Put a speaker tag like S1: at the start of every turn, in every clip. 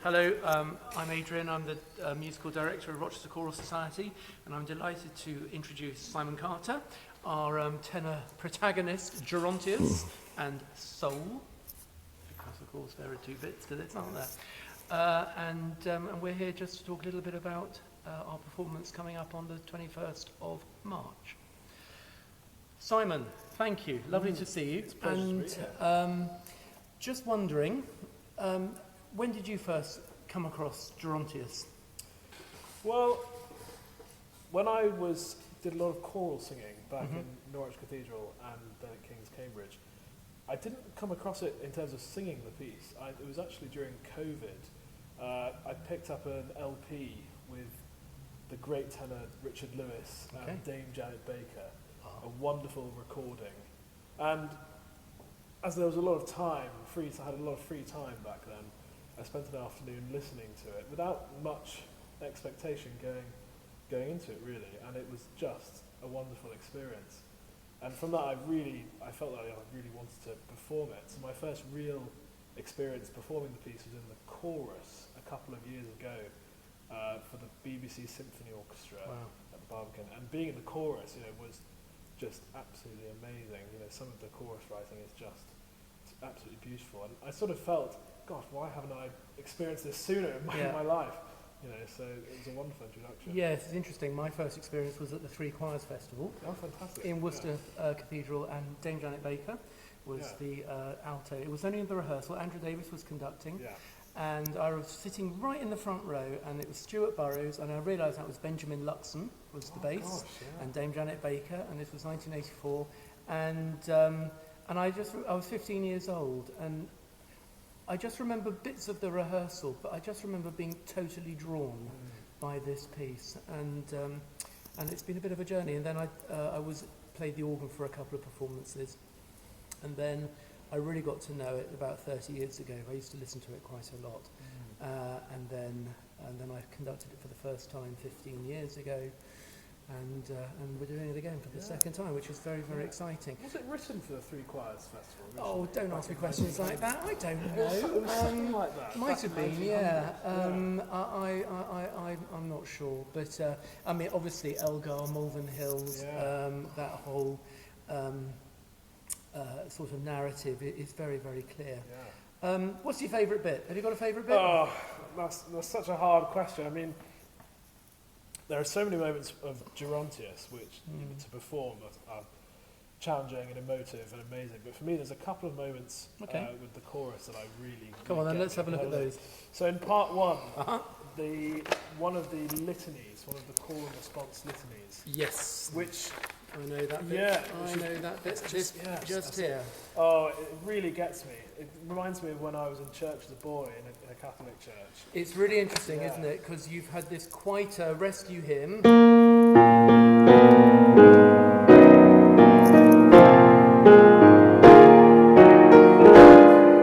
S1: Hello, I'm Adrian. I'm the musical director of Rochester Choral Society, and I'm delighted to introduce Simon Carter, our tenor protagonist, Gerontius, and soul, because of course there are two bits to this, aren't there? And we're here just to talk a little bit about our performance coming up on the 21st of March. Simon, thank you. Lovely to see you.
S2: It's a pleasure to be here.
S1: Just wondering, when did you first come across Gerontius?
S2: Well, when I did a lot of choral singing back in Norwich Cathedral and then at King's Cambridge, I didn't come across it in terms of singing the piece. It was actually during COVID. I picked up an LP with the great tenor Richard Lewis and Dame Janet Baker, a wonderful recording. And as there was a lot of time, I had a lot of free time back then, I spent an afternoon listening to it without much expectation going into it really, and it was just a wonderful experience. And from that I felt like I really wanted to perform it. So my first real experience performing the piece was in the chorus a couple of years ago for the BBC Symphony Orchestra at the Barbican. And being in the chorus, was just absolutely amazing. Some of the chorus writing is just absolutely beautiful. And I sort of felt, gosh, why haven't I experienced this sooner in my life? So it was a wonderful introduction.
S1: Yes, it's interesting. My first experience was at the Three Choirs Festival.
S2: Oh, fantastic.
S1: In Worcester Cathedral, and Dame Janet Baker was the alto. It was only in the rehearsal. Andrew Davis was conducting. Yeah. And I was sitting right in the front row, and it was Stuart Burrows, and I realised that was Benjamin Luxon was the bass, and Dame Janet Baker, and this was 1984. And I was 15 years old, and I just remember bits of the rehearsal, but I just remember being totally drawn by this piece, and it's been a bit of a journey. And then I played the organ for a couple of performances, and then I really got to know it about 30 years ago. I used to listen to it quite a lot, and then I conducted it for the first time 15 years ago. And we're doing it again for the second time, which is very, very exciting.
S2: Was it written for the Three Choirs Festival originally?
S1: Oh, don't ask me questions like that. I don't know.
S2: It was something like that.
S1: Might have been, yeah. I'm not sure. But, obviously, Elgar, Malvern Hills, that whole sort of narrative is very, very clear. Yeah. What's your favourite bit? Have you got a favourite bit?
S2: Oh, that's such a hard question. I mean, there are so many moments of Gerontius which to perform are challenging and emotive and amazing. But for me, there's a couple of moments with the chorus that I really
S1: Come on then, let's have a look at those.
S2: So in part one, one of the litanies, one of the call and response litanies.
S1: Yes.
S2: Which
S1: I know that bit.
S2: Yeah.
S1: I know that bit. Just here.
S2: Oh, it really gets me. It reminds me of when I was in church as a boy in a Catholic church.
S1: It's really interesting, isn't it? Because you've had this quite a rescue hymn.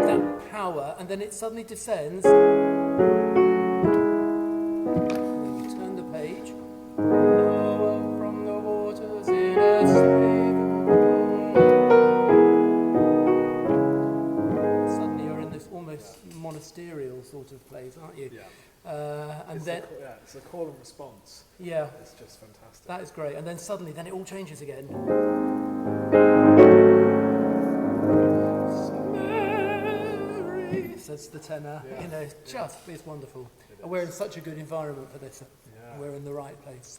S1: That power, and then it suddenly descends. And then you turn the page. From the waters in a saving. Suddenly you're in this almost monasterial sort of place, aren't you?
S2: Yeah.
S1: It's
S2: a call and response.
S1: Yeah.
S2: It's just fantastic.
S1: That is great. And then suddenly, it all changes again. Mary, says the tenor.
S2: Yeah.
S1: It's wonderful. And we're in such a good environment for this.
S2: Yeah.
S1: We're in the right place.